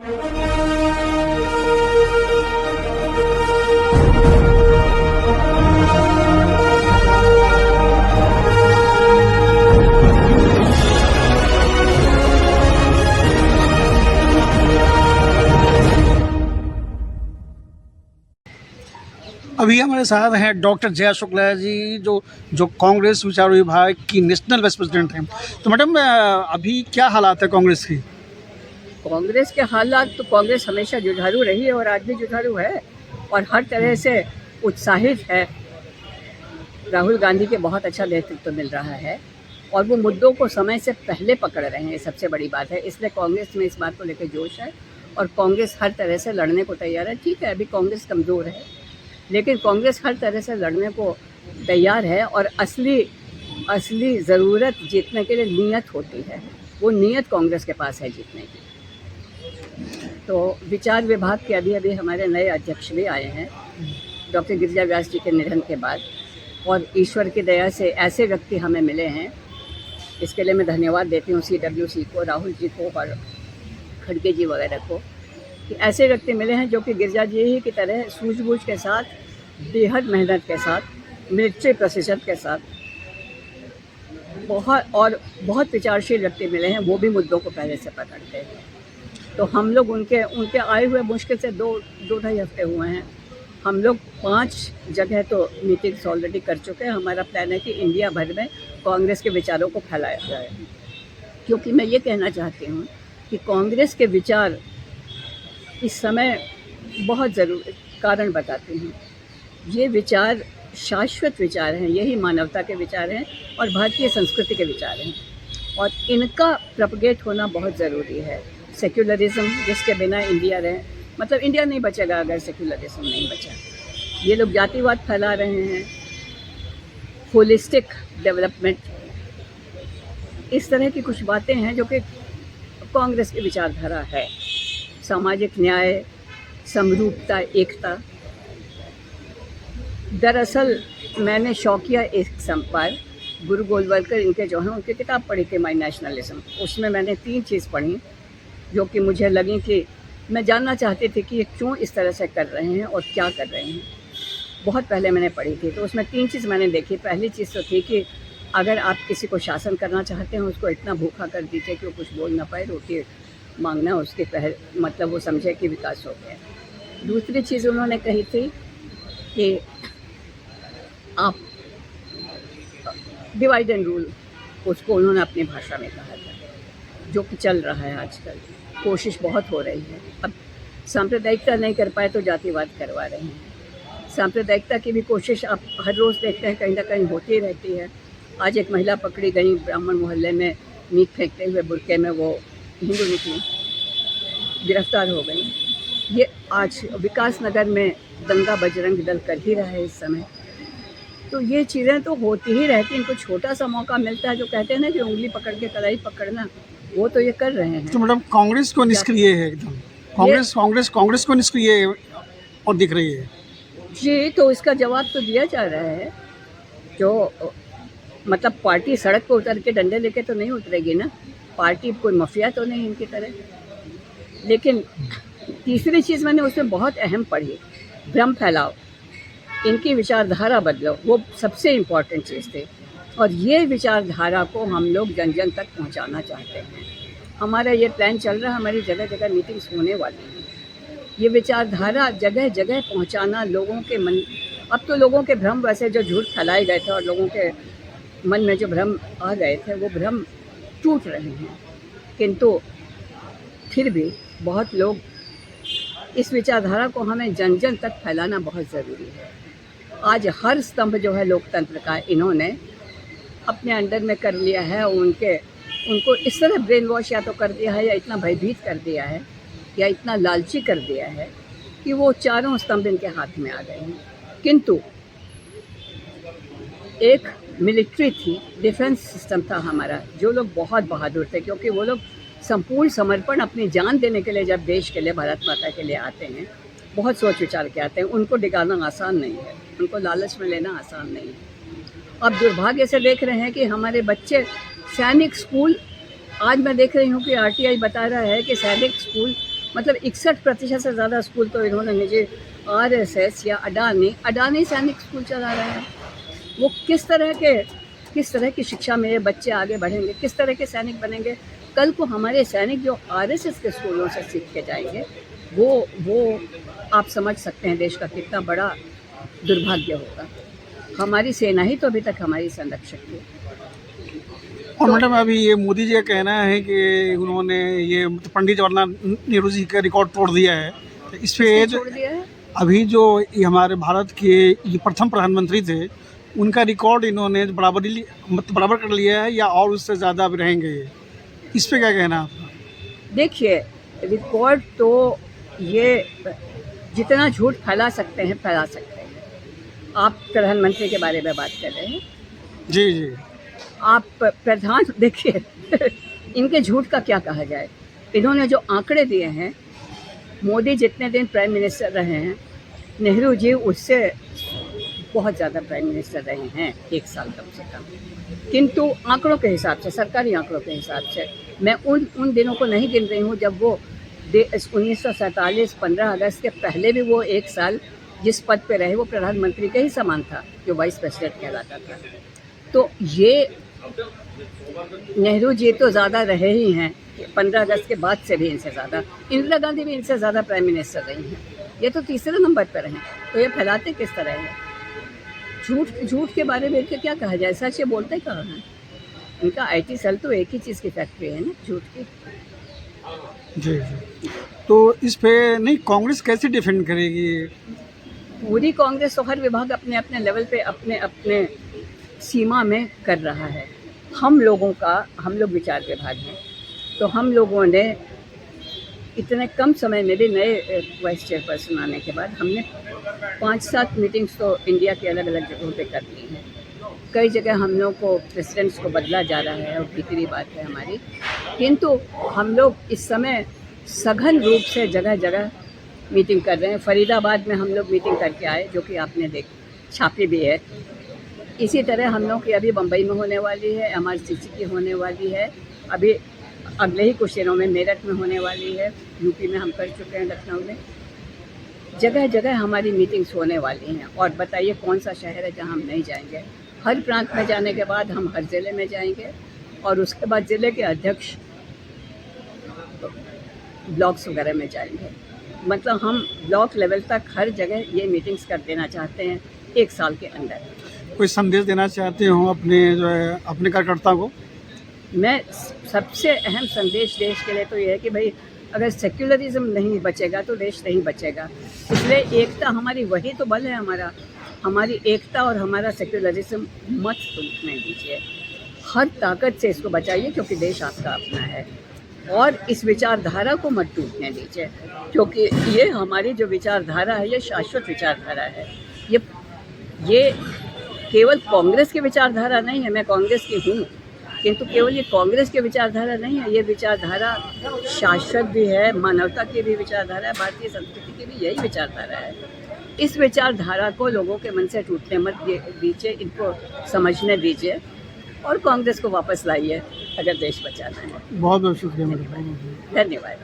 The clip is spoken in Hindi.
अभी हमारे साथ हैं डॉक्टर जया शुक्ला जी, जो कांग्रेस विचार विभाग की नेशनल वाइस प्रेसिडेंट हैं। तो मैडम, अभी क्या हालात है कांग्रेस की? कांग्रेस के हालात तो कांग्रेस हमेशा जुझारू रही है और आज भी जुझारू है और हर तरह से उत्साहित है। राहुल गांधी के बहुत अच्छा नेतृत्व मिल रहा है और वो मुद्दों को समय से पहले पकड़ रहे हैं, सबसे बड़ी बात है। इसलिए कांग्रेस में इस बात को लेकर जोश है और कांग्रेस हर तरह से लड़ने को तैयार है। ठीक है, अभी कांग्रेस कमज़ोर है, लेकिन कांग्रेस हर तरह से लड़ने को तैयार है और असली ज़रूरत जीतने के लिए नीयत होती है। वो नीयत कांग्रेस के पास है जीतने की। तो विचार विभाग के अभी हमारे नए अध्यक्ष भी आए हैं डॉक्टर गिरिजा व्यास जी के निधन के बाद, और ईश्वर की दया से ऐसे व्यक्ति हमें मिले हैं। इसके लिए मैं धन्यवाद देती हूँ CWC को, राहुल जी को और खड़गे जी वगैरह को, कि ऐसे व्यक्ति मिले हैं जो कि गिरिजा जी ही की तरह सूझबूझ के साथ, बेहद मेहनत के साथ, मिलिट्री प्रोसीजर के साथ बहुत विचारशील व्यक्ति मिले हैं। वो भी मुद्दों को पहले से पकड़ते हैं। तो हम लोग उनके आए हुए मुश्किल से दो ढाई हफ्ते हुए हैं। हम लोग 5 जगह तो मीटिंग्स ऑलरेडी कर चुके हैं। हमारा प्लान है कि इंडिया भर में कांग्रेस के विचारों को फैलाया जाए, क्योंकि मैं ये कहना चाहती हूँ कि कांग्रेस के विचार इस समय बहुत ज़रूरी कारण बताते हैं। ये विचार शाश्वत विचार हैं, यही मानवता के विचार हैं और भारतीय संस्कृति के विचार हैं, और इनका प्रोपगेट होना बहुत ज़रूरी है। सेक्युलरिज्म जिसके बिना इंडिया रहे, मतलब इंडिया नहीं बचेगा अगर सेक्युलरिज्म नहीं बचा। ये लोग जातिवाद फैला रहे हैं, होलिस्टिक डेवलपमेंट, इस तरह की कुछ बातें हैं जो कि कांग्रेस की विचारधारा है। सामाजिक न्याय, समरूपता, एकता। दरअसल मैंने शौकिया एक संपार गुरु गोलवलकर इनके जो हैं उनकी किताब पढ़ी थी, माई नेशनलिज्म। उसमें मैंने 3 चीज़ पढ़ी जो कि मुझे लगी कि मैं जानना चाहती थी कि ये क्यों इस तरह से कर रहे हैं और क्या कर रहे हैं। बहुत पहले मैंने पढ़ी थी, तो उसमें 3 चीज़ मैंने देखी। पहली चीज़ तो थी कि अगर आप किसी को शासन करना चाहते हैं, उसको इतना भूखा कर दीजिए कि वो कुछ बोल ना पाए, रोटी मांगना उसके मतलब वो समझे कि विकास हो गया। दूसरी चीज़ उन्होंने कही थी कि आप डिवाइड एंड रूल, उसको उन्होंने अपनी भाषा में कहा था, जो कि चल रहा है आजकल। कोशिश बहुत हो रही है। अब सांप्रदायिकता नहीं कर पाए तो जातिवाद करवा रहे हैं। सांप्रदायिकता की भी कोशिश आप हर रोज़ देखते हैं, कहीं ना कहीं होती रहती है। आज एक महिला पकड़ी गई ब्राह्मण मोहल्ले में, मीट फेंकते हुए बुरके में, वो हिंदू निकली, गिरफ्तार हो गई। ये आज विकास नगर में दंगा बजरंग दल कर ही रहा है इस समय। तो ये चीज़ें तो होती ही रहती हैं। इनको छोटा सा मौका मिलता है, जो कहते हैं ना कि उंगली पकड़ के कलाई पकड़ना, वो तो ये कर रहे हैं। तो मैडम, कांग्रेस को निष्क्रिय है एकदम। कांग्रेस को निष्क्रिय और दिख रही है जी। तो इसका जवाब तो दिया जा रहा है। जो मतलब पार्टी सड़क पर उतर के डंडे लेके तो नहीं उतरेगी ना, पार्टी कोई माफिया तो नहीं इनकी तरह। लेकिन तीसरी चीज़ मैंने उसमें बहुत अहम पढ़ी, भ्रम फैलाओ, इनकी विचारधारा बदलो, वो सबसे इम्पॉर्टेंट चीज़ थी। और ये विचारधारा को हम लोग जन जन तक पहुंचाना चाहते हैं। हमारा ये प्लान चल रहा है, हमारी जगह जगह मीटिंग्स होने वाली हैं। ये विचारधारा जगह जगह पहुंचाना, लोगों के मन, अब तो लोगों के भ्रम, वैसे जो झूठ फैलाए गए थे और लोगों के मन में जो भ्रम आ गए थे, वो भ्रम टूट रहे हैं। किंतु फिर भी बहुत लोग, इस विचारधारा को हमें जन जन तक फैलाना बहुत ज़रूरी है। आज हर स्तंभ जो है लोकतंत्र का, इन्होंने अपने अंडर में कर लिया है। उनको इस तरह ब्रेन वॉश या तो कर दिया है, या इतना भयभीत कर दिया है, या इतना लालची कर दिया है कि वो चारों स्तंभ इनके हाथ में आ गए हैं। किंतु एक मिलिट्री थी, डिफेंस सिस्टम था हमारा, जो लोग बहुत बहादुर थे, क्योंकि वो लोग संपूर्ण समर्पण अपनी जान देने के लिए जब देश के लिए, भारत माता के लिए आते हैं, बहुत सोच विचार के आते हैं। उनको डिगाना आसान नहीं है, उनको लालच में लेना आसान नहीं है। अब दुर्भाग्य से देख रहे हैं कि हमारे बच्चे सैनिक स्कूल, आज मैं देख रही हूँ कि RTI बता रहा है कि सैनिक स्कूल मतलब 61% से ज़्यादा स्कूल तो इन्होंने निजी RSS या अडानी सैनिक स्कूल चला रहे हैं। वो किस तरह की शिक्षा में ये बच्चे आगे बढ़ेंगे, किस तरह के सैनिक बनेंगे। कल को हमारे सैनिक जो RSS के स्कूलों से सीख के जाएंगे, वो आप समझ सकते हैं देश का कितना बड़ा दुर्भाग्य होगा। हमारी सेना ही तो अभी तक हमारी संरक्षक थी। और मैडम अभी ये मोदी जी का कहना है कि उन्होंने ये पंडित जवाहरलाल नेहरू जी का रिकॉर्ड तोड़ दिया है, तो इस पे छोड़ दिया है। अभी जो ये हमारे भारत के ये प्रथम प्रधानमंत्री थे, उनका रिकॉर्ड इन्होंने बराबर कर लिया है या और उससे ज़्यादा अब रहेंगे ये, इस पे क्या कहना है आपका? देखिए, रिकॉर्ड तो ये जितना झूठ फैला सकते हैं फैला सकते हैं। आप प्रधानमंत्री के बारे में बात कर रहे हैं। जी जी। आप प्रधान देखिए इनके झूठ का क्या कहा जाए। इन्होंने जो आंकड़े दिए हैं, मोदी जितने दिन प्राइम मिनिस्टर रहे हैं, नेहरू जी उससे बहुत ज़्यादा प्राइम मिनिस्टर रहे हैं, 1 साल कम से कम। किंतु आंकड़ों के हिसाब से, सरकारी आंकड़ों के हिसाब से, मैं उन दिनों को नहीं गिन रही हूँ जब वो 1947 15 अगस्त के पहले भी वो 1 साल जिस पद पे रहे वो प्रधानमंत्री के ही समान था, जो वाइस प्रेसिडेंट कहलाता था। तो ये नेहरू जी तो ज़्यादा रहे ही हैं, 15 अगस्त के बाद से भी इनसे ज़्यादा। इंदिरा गांधी भी इनसे ज़्यादा प्राइम मिनिस्टर रही हैं। ये तो तीसरे नंबर पर हैं, तो ये फैलाते किस तरह हैं? झूठ के बारे में इनके क्या कहा जाए, सच ये बोलते कहाँ हैं? इनका IT सेल तो एक ही चीज़ की फैक्ट्री है ना, झूठ की। जी जी। तो इस पे नहीं कांग्रेस कैसे डिफेंड करेगी? पूरी कांग्रेस तो हर विभाग अपने अपने लेवल पे अपने अपने सीमा में कर रहा है। हम लोग विचार विभाग हैं, तो हम लोगों ने इतने कम समय में भी नए वाइस चेयरपर्सन आने के बाद हमने 5-7 मीटिंग्स तो इंडिया के अलग अलग जगहों पे कर ली हैं। कई जगह हम लोग को प्रेसिडेंट्स को बदला जा रहा है और भीतरी बात है हमारी, किंतु हम लोग इस समय सघन रूप से जगह जगह मीटिंग कर रहे हैं। फरीदाबाद में हम लोग मीटिंग करके आए, जो कि आपने छापी भी है। इसी तरह हम लोग की अभी बम्बई में होने वाली है, MRCC की होने वाली है, अभी अगले ही कुछ दिनों में मेरठ में होने वाली है, यूपी में हम कर चुके हैं, लखनऊ में। जगह जगह हमारी मीटिंग्स होने वाली हैं। और बताइए कौन सा शहर है जहां हम नहीं जाएंगे? हर प्रांत में जाने के बाद हम हर ज़िले में जाएंगे, और उसके बाद ज़िले के अध्यक्ष ब्लॉक्स वगैरह में जाएंगे। मतलब हम ब्लॉक लेवल तक हर जगह ये मीटिंग्स कर देना चाहते हैं 1 साल के अंदर। कोई संदेश देना चाहते हो अपने जो है अपने कार्यकर्ता को? मैं सबसे अहम संदेश देश के लिए तो ये है कि भाई, अगर सेक्युलरिज्म नहीं बचेगा तो देश नहीं बचेगा। इसलिए एकता हमारी, वही तो बल है हमारा। हमारी एकता और हमारा सेक्युलरिज्म मत टूटने दीजिए। हर ताकत से इसको बचाइए, क्योंकि देश आपका अपना है। और इस विचारधारा को मत टूटने दीजिए, क्योंकि ये हमारी जो विचारधारा है ये शाश्वत विचारधारा है। ये केवल कांग्रेस की विचारधारा नहीं है। मैं कांग्रेस की हूँ, किंतु केवल ये कांग्रेस की विचारधारा नहीं है, ये विचारधारा शाश्वत भी है, मानवता की भी विचारधारा है, भारतीय संस्कृति की भी यही विचारधारा है। इस विचारधारा को लोगों के मन से टूटने मत दीजिए, इनको समझने दीजिए और कांग्रेस को वापस लाइए अगर देश बचाना है। बहुत बहुत शुक्रिया मैडम। धन्यवाद।